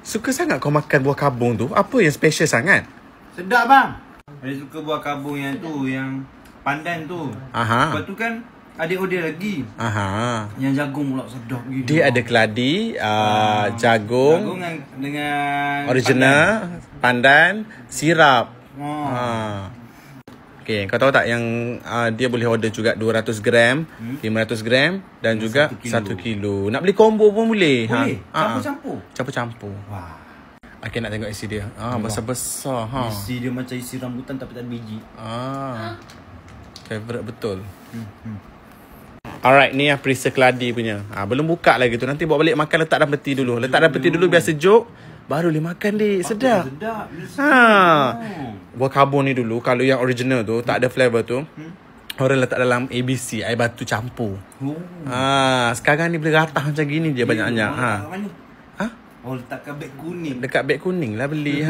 Suka sangat kau makan buah kabung tu. Apa yang special sangat? Sedap bang. Saya suka buah kabung yang tu, yang pandan tu. Aha. Lepas tu kan ada order lagi. Aha. Yang jagung pula sedap gila. Dia ada keladi, jagung dengan original, pandan, sirap. Oh. Okay, kau tahu tak yang dia boleh order juga 200 gram, 500 gram dan juga 1 kilo. Nak beli combo pun boleh. Boleh? Campur-campur? Campur-campur. Wah. Okay, nak tengok isi dia. Besar-besar. Isi dia macam isi rambutan tapi tak ada biji. Favorite betul. Alright, ni yang perisa keladi punya. Belum buka lagi tu. Nanti bawa balik makan, letak dalam peti dulu. Letak dalam peti dulu biar sejuk. Baru boleh makan dik. Sedap. Sedap. Buah kabung ni dulu, kalau yang original tu tak ada flavor tu, orang letak dalam ABC, air batu campur. Sekarang ni boleh ratah macam gini je banyak-banyak. Oh, letak kat beg kuning. Dekat beg kuning lah beli.